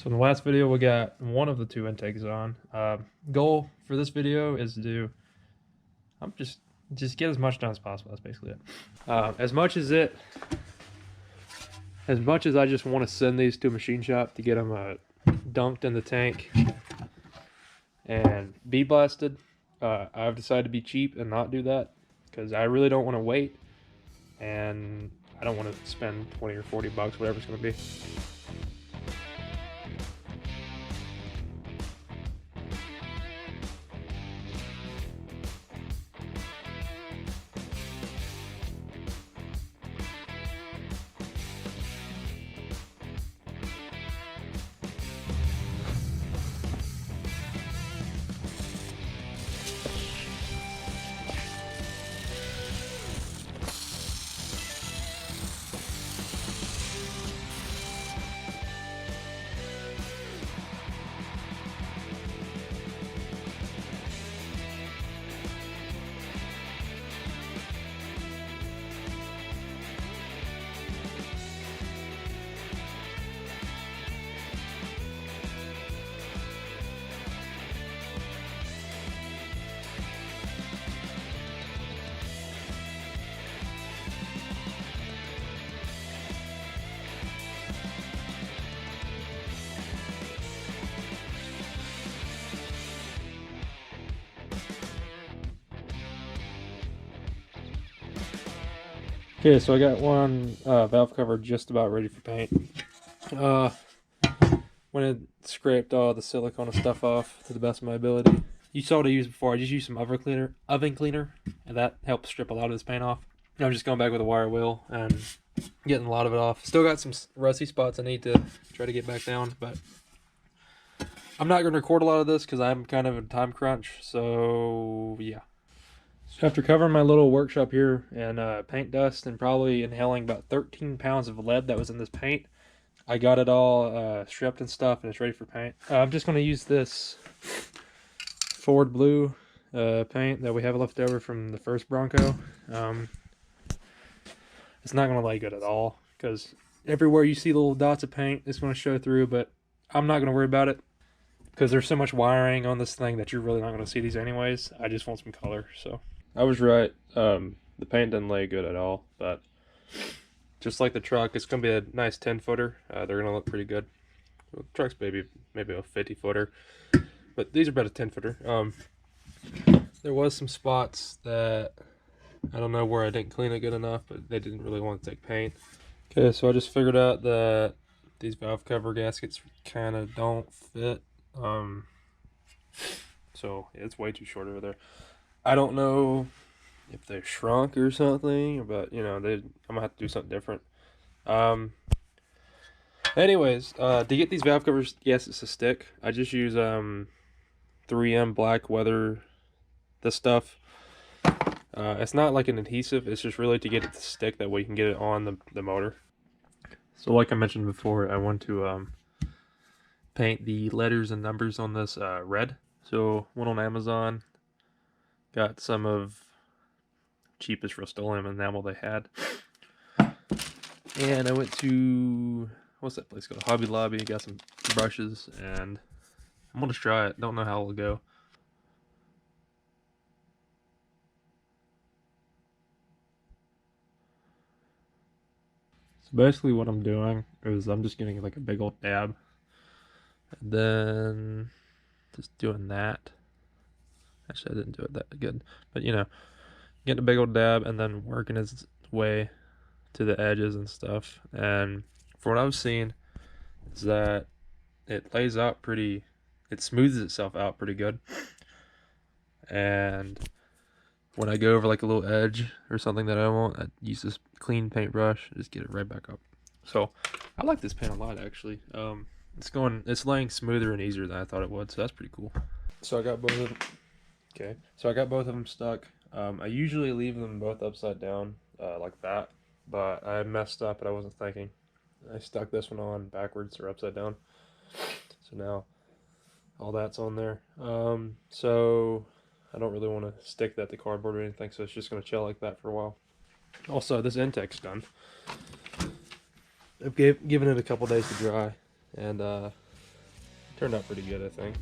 So in the last video, we got one of the two intakes on. Goal for this video is to do, just get as much done as possible. That's basically it. As much as I just want to send these to a machine shop to get them dunked in the tank and bead blasted, I've decided to be cheap and not do that because I really don't want to wait, and I don't want to spend 20 or 40 bucks, whatever it's going to be. Okay, so I got one valve cover just about ready for paint. When it scraped all the silicone and stuff off to the best of my ability. You saw what I used before. I just used some oven cleaner, and that helped strip a lot of this paint off. And I'm just going back with a wire wheel and getting a lot of it off. Still got some rusty spots I need to try to get back down, but I'm not going to record a lot of this because I'm kind of in a time crunch. So yeah. So after covering my little workshop here in paint dust and probably inhaling about 13 pounds of lead that was in this paint, I got it all stripped and stuff, and it's ready for paint. I'm just going to use this Ford Blue paint that we have left over from the first Bronco. It's not going to lay good at all because everywhere you see little dots of paint, it's going to show through, but I'm not going to worry about it because there's so much wiring on this thing that you're really not going to see these anyways. I just want some color, so. I was right. The paint didn't lay good at all, but just like the truck, it's going to be a nice 10-footer. They're going to look pretty good. Well, the truck's maybe a 50-footer, but these are about a 10-footer. There was some spots that I don't know where I didn't clean it good enough, but they didn't really want to take paint. Okay, so I just figured out that these valve cover gaskets kind of don't fit. So yeah, it's way too short over there. I don't know if they shrunk or something, but you know, I'm gonna have to do something different. Anyways, to get these valve covers, yes, it's a stick. I just use 3M black weather this stuff. It's not like an adhesive, it's just really to get it to stick, that way you can get it on the motor. So like I mentioned before, I want to paint the letters and numbers on this red. So went on Amazon, got some of cheapest Rust-Oleum enamel they had, and I went to, what's that place called, Hobby Lobby, got some brushes, and I'm gonna try it. Don't know how it'll go. So basically what I'm doing is I'm just getting like a big old dab, and then just doing that. Actually, I didn't do it that good, but you know, getting a big old dab and then working his way to the edges and stuff. And for what I've seen, is that it lays out pretty, it smooths itself out pretty good. And when I go over like a little edge or something that I want, I use this clean paintbrush, just get it right back up. So I like this paint a lot, actually. It's laying smoother and easier than I thought it would, so that's pretty cool. So I got both of them. Okay, so I got both of them stuck. I usually leave them both upside down like that, but I messed up and I wasn't thinking. I stuck this one on backwards or upside down. So now all that's on there. So I don't really want to stick that to cardboard or anything, so it's just going to chill like that for a while. Also, this intake's done. I've given it a couple days to dry, and Turned out pretty good, I think.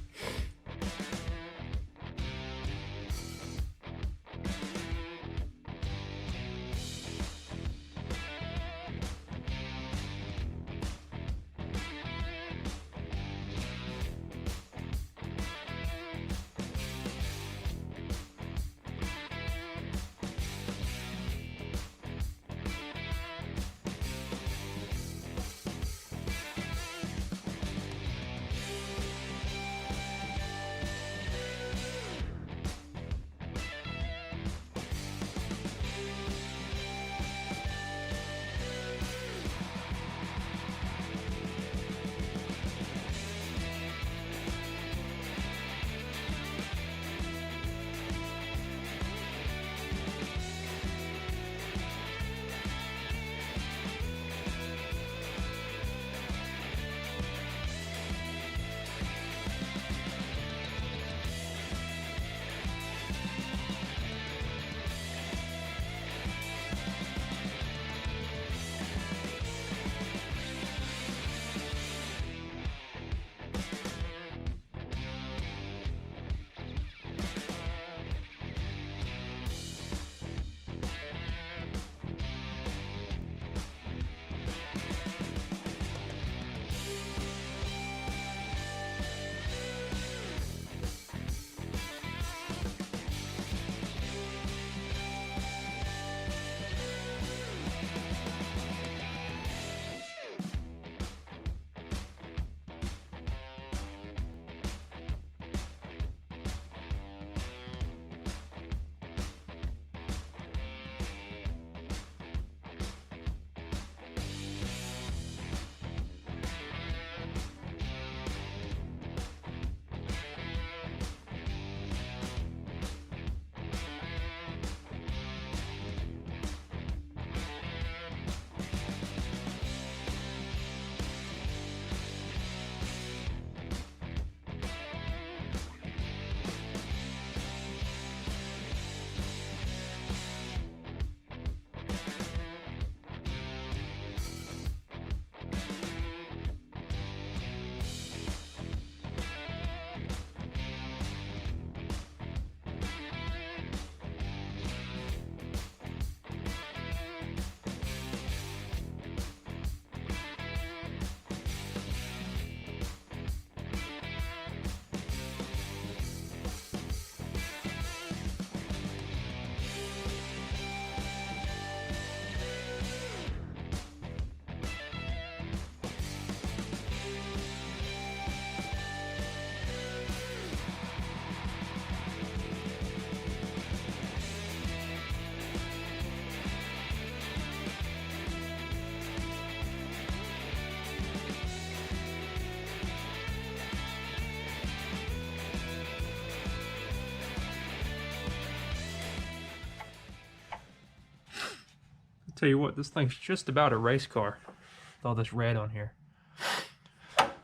Tell you what, this thing's just about a race car with all this red on here.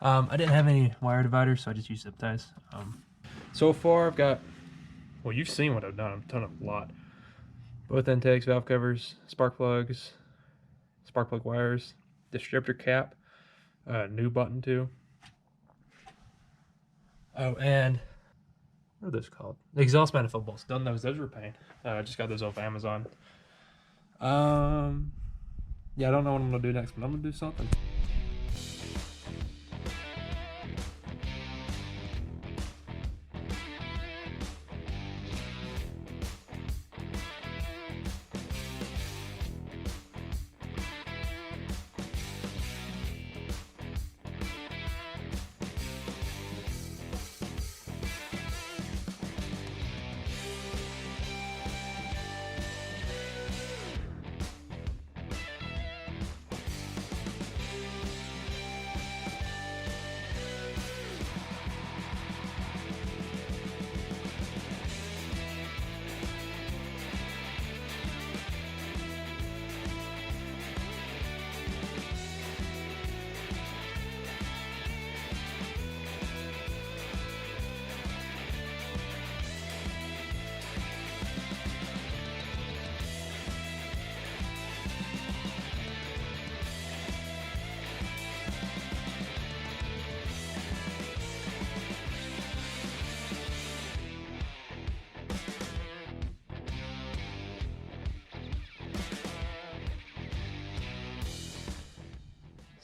I didn't have any wire dividers, so I just used zip ties. So far, I've got, well, you've seen what I've done. I've done a lot. Both intakes, valve covers, spark plugs, spark plug wires, distributor cap, new button too. Oh, and what are those called? The exhaust manifold bolts. Done those. Those were a pain. I just got those off Amazon. Yeah, I don't know what I'm gonna do next, but I'm gonna do something.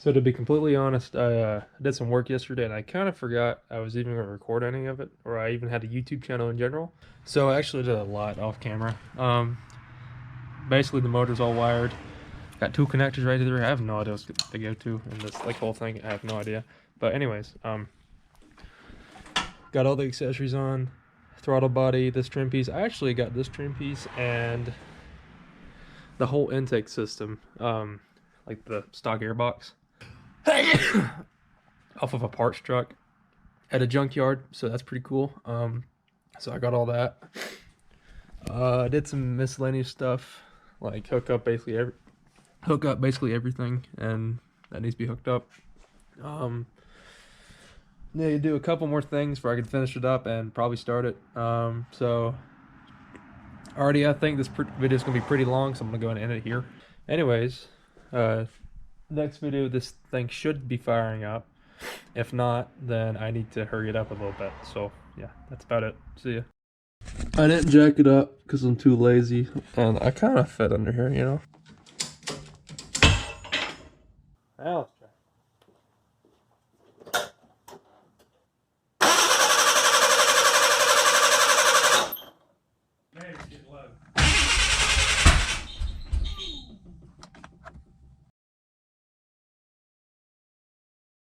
So to be completely honest, I did some work yesterday and I kind of forgot I was even going to record any of it, or I even had a YouTube channel in general. So I actually did a lot off camera. Basically the motor's all wired. Got 2 connectors right there. I have no idea what they go to in this like whole thing. I have no idea. But anyways, got all the accessories on. Throttle body, this trim piece. I actually got this trim piece and the whole intake system, like the stock airbox. Off of a parts truck at a junkyard, so that's pretty cool. So I got all that. I did some miscellaneous stuff, like hook up basically everything, and that needs to be hooked up. Yeah, you do a couple more things before I can finish it up and probably start it. So already I think this video is gonna be pretty long, so I'm gonna go ahead and end it here. Anyways, next video this thing should be firing up. If not, then I need to hurry it up a little bit. So yeah, that's about it. See ya. I didn't jack it up because I'm too lazy, and I kind of fit under here, you know. Ow.